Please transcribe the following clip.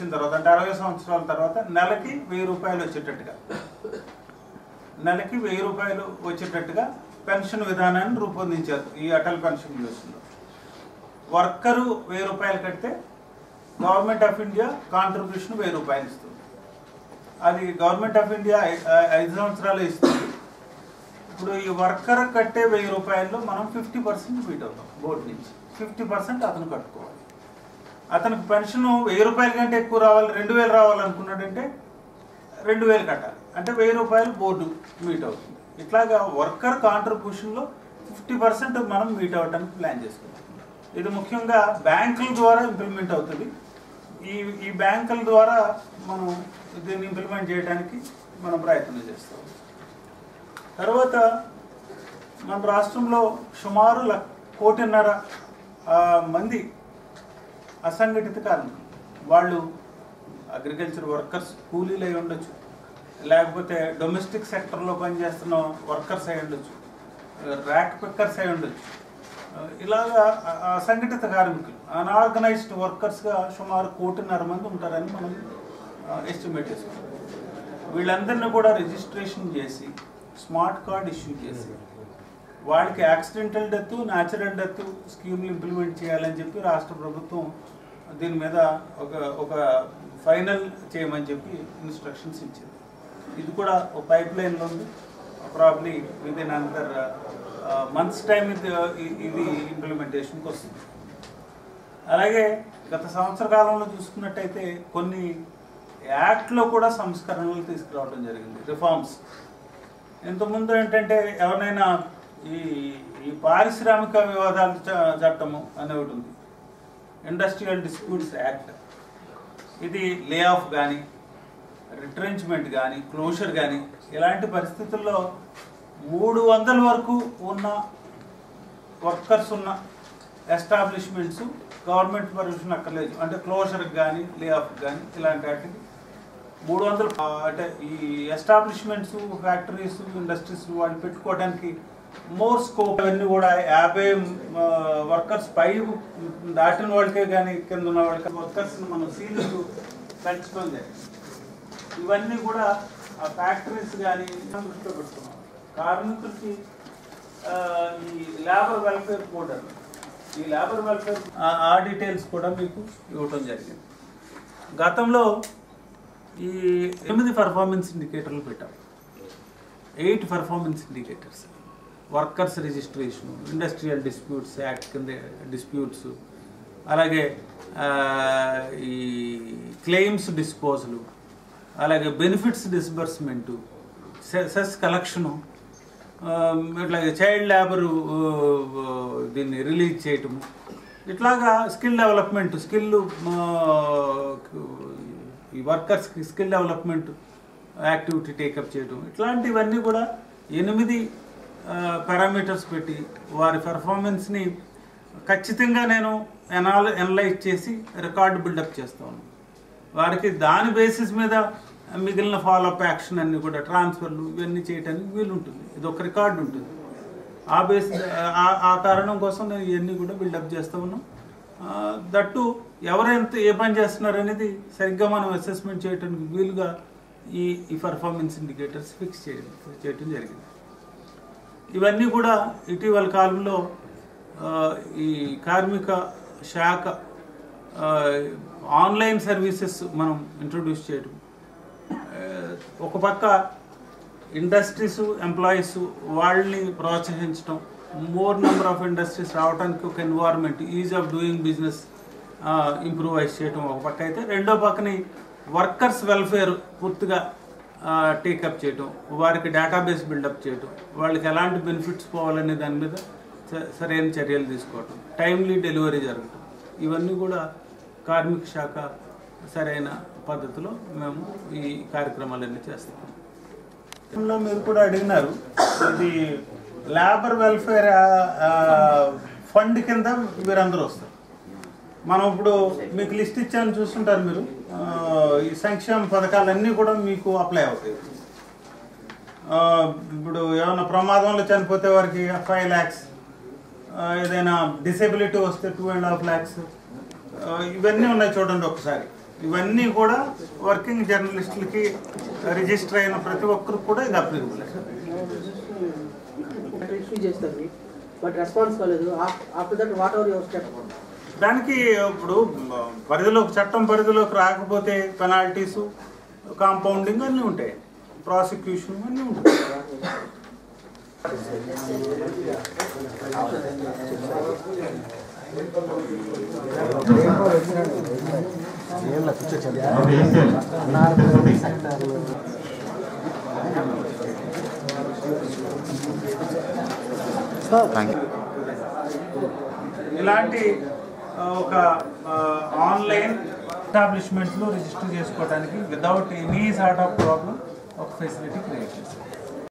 వచ్చిన తర్వాత అంటే 60 సంవత్సరాల తర్వాత నెలకి 1000 రూపాయలు వచ్చేటట్టుగా వచ్చేటట్టుగా పెన్షన్ విధానాన్ని రూపొందించారు ఈ అటల్ పెన్షన్ యోజనలో. వర్కరు 1000 రూపాయలు కడితే గవర్నమెంట్ ఆఫ్ ఇండియా కాంట్రిబ్యూషన్ 1000 రూపాయలు ఇస్తుంది. అది గవర్నమెంట్ ఆఫ్ ఇండియా 5 సంవత్సరాలు ఇస్తుంది. ఇప్పుడు ఈ వర్కర్ కట్టే 1000 రూపాయల్లో మనం 50% మీట్ అవుతాం. బోర్డు నుంచి 50% అతను కట్టుకోవాలి. అతనికి పెన్షన్ 1000 రూపాయల కంటే ఎక్కువ రావాలి, 2000 రావాలనుకున్నాడంటే 2000 కట్టాలి. అంటే 1000 రూపాయలు బోర్డు మీట్ అవుతుంది. ఇట్లాగా వర్కర్ కాంట్రిబ్యూషన్లో 50% మనం మీట్ అవ్వడానికి ప్లాన్ చేసుకుంటాం. ఇది ముఖ్యంగా బ్యాంకుల ద్వారా ఇంప్లిమెంట్ అవుతుంది. ఈ బ్యాంకుల ద్వారా మనం దీన్ని ఇంప్లిమెంట్ చేయడానికి మనం ప్రయత్నం చేస్తాం. తర్వాత మన రాష్ట్రంలో సుమారు 1.5 కోటి మంది అసంఘటిత కార్మికులు. వాళ్ళు అగ్రికల్చర్ వర్కర్స్, కూలీలు అయి ఉండొచ్చు, లేకపోతే డొమెస్టిక్ సెక్టర్లో పనిచేస్తున్న వర్కర్స్ అయి ఉండొచ్చు, ర్యాక్ పిక్కర్స్ అయి ఉండొచ్చు. ఇలాగా అసంఘటిత కార్మికులు, అన్ఆర్గనైజ్డ్ వర్కర్స్గా సుమారు 1.5 కోటి మంది ఉంటారని మనం ఎస్టిమేట్ చేసుకుంటాం. వీళ్ళందరినీ కూడా రిజిస్ట్రేషన్ చేసి స్మార్ట్ కార్డ్ ఇష్యూ చేసి వాళ్ళకి యాక్సిడెంటల్ డెత్, న్యాచురల్ డెత్ స్కీమ్లు ఇంప్లిమెంట్ చేయాలని చెప్పి రాష్ట్ర ప్రభుత్వం దీని మీద ఒక ఫైనల్ చేయమని చెప్పి ఇన్స్ట్రక్షన్స్ ఇచ్చింది. ఇది కూడా ఒక పైప్ లైన్లో ఉంది. Probably within another months time ఇది ఇంప్లిమెంటేషన్కి వస్తుంది. అలాగే గత సంవత్సర కాలంలో చూసుకున్నట్టయితే కొన్ని యాక్ట్లో కూడా సంస్కరణలు తీసుకురావడం జరిగింది, రిఫార్మ్స్. ఇంతకుముందు ఏంటంటే ఎవరైనా ఈ పారిశ్రామిక వివాదాల చట్టము అనే ఒకటి ఉంది, ఇండస్ట్రియల్ డిస్ప్యూట్స్ యాక్ట్. ఇది లే ఆఫ్ కానీ, రిట్రెంచ్మెంట్ కానీ, క్లోజర్ కానీ ఇలాంటి పరిస్థితుల్లో 300 వరకు ఉన్న వర్కర్స్ ఉన్న ఎస్టాబ్లిష్మెంట్స్ గవర్నమెంట్ పర్మిషన్ అక్కర్లేదు. అంటే క్లోజర్కి కానీ, లే ఆఫ్ కానీ ఇలాంటి వాటికి 300 అంటే ఈ ఎస్టాబ్లిష్మెంట్స్, ఫ్యాక్టరీస్, ఇండస్ట్రీస్ వాళ్ళు పెట్టుకోవడానికి మోర్ స్కోప్. అవన్నీ కూడా 50 వర్కర్స్ పై దాటిన వాళ్ళకే కానీ కింద ఉన్న వాళ్ళకి వర్కర్స్ని మనం సీలింగ్ పెంచడం జరిగింది. ఇవన్నీ కూడా ఆ ఫ్యాక్టరీస్ కానీ దృష్టిలో పెట్టుకున్నాం. కార్మికులకి ఈ లేబర్ వెల్ఫేర్ కోడ్, ఈ లేబర్ వెల్ఫేర్ ఆ డీటెయిల్స్ కూడా మీకు ఇవ్వటం జరిగింది. గతంలో ఈ 8 పర్ఫార్మెన్స్ ఇండికేటర్లు పెట్టాం. 8 performance indicators: workers registration, industrial disputes act కింద డిస్ప్యూట్స్, అలాగే ఈ క్లెయిమ్స్ డిస్పోజలు, అలాగే బెనిఫిట్స్ డిస్బర్స్మెంటు, సెస్ కలెక్షను, ఇట్లాగే చైల్డ్ లేబరు దీన్ని రిలీజ్ చేయటము, ఇట్లాగా స్కిల్ డెవలప్మెంట్, ఈ వర్కర్స్కి స్కిల్ డెవలప్మెంట్ యాక్టివిటీ టేకప్ చేయటం, ఇట్లాంటివన్నీ కూడా 8 పారామీటర్స్ పెట్టి వారి పెర్ఫార్మెన్స్ని ఖచ్చితంగా నేను ఎనలైజ్ చేసి రికార్డు బిల్డప్ చేస్తాను. వారికి దాని బేసిస్ మీద మిగిలిన ఫాలోఅప్ యాక్షన్ అన్నీ కూడా ట్రాన్స్ఫర్లు ఇవన్నీ చేయడానికి వీలుంటుంది. ఇది ఒక రికార్డు ఉంటుంది. ఆ కారణం కోసం నేను ఇవన్నీ కూడా బిల్డప్ చేస్తూ ఉన్నాం. దట్టు ఎవరెంత ఏ పని చేస్తున్నారు అనేది సరిగ్గా మనం అసెస్మెంట్ చేయడానికి వీలుగా ఈ పర్ఫార్మెన్స్ ఇండికేటర్స్ ఫిక్స్ చేయడం జరిగింది. ఇవన్నీ కూడా ఇటీవల కాలంలో ఈ కార్మిక శాఖ ఆన్లైన్ సర్వీసెస్ మనం ఇంట్రొడ్యూస్ చేయడం, ఒక పక్క ఇండస్ట్రీస్, ఎంప్లాయీస్ వాళ్ళని ప్రోత్సహించడం, మోర్ నెంబర్ ఆఫ్ ఇండస్ట్రీస్ రావడానికి ఒక environment, is of doing business improvise చేయడం ఒక పక్క అయితే, రెండో పక్కని వర్కర్స్ వెల్ఫేర్ పూర్తిగా టేకప్ చేయటం, వారికి డేటాబేస్ బిల్డప్ చేయటం, వాళ్ళకి ఎలాంటి బెనిఫిట్స్ పోవాలనే దాని మీద సరైన చర్యలు తీసుకోవటం, టైమ్లీ డెలివరీ జరగటం, ఇవన్నీ కూడా కార్మిక శాఖ సరైన పద్ధతిలో మేము ఈ కార్యక్రమాలన్నీ చేస్తాం. మీరు కూడా అడిగినారు, ఇది లేబర్ వెల్ఫేర్ ఫండ్ కింద వీరందరూ వస్తారు. మనం ఇప్పుడు మీకు లిస్ట్ ఇచ్చాను చూస్తుంటారు మీరు, ఈ సంక్షేమ పథకాలన్నీ కూడా మీకు అప్లై అవుతాయి. ఇప్పుడు ఏమైనా ప్రమాదంలో చనిపోతే వారికి 5 lakhs, ఏదైనా డిసేబిలిటీ వస్తే 2.5 lakhs, ఇవన్నీ ఉన్నాయి చూడండి ఒకసారి. ఇవన్నీ కూడా వర్కింగ్ జర్నలిస్టులకి రిజిస్టర్ అయిన ప్రతి ఒక్కరికి కూడా ఇది అప్లికబుల్. దానికి ఇప్పుడు చట్టం పరిధిలోకి రాకపోతే పెనాల్టీసు, కాంపౌండింగ్ అన్నీ ఉంటాయి, ప్రాసిక్యూషన్ అన్నీ ఉంటాయి. ఇలాంటి ఒక ఆన్లైన్ ఎస్టాబ్లిష్మెంట్లో రిజిస్టర్ చేసుకోవడానికి without any sort of problem ఒక ఫెసిలిటీ క్రియేట్ చేస్తాం.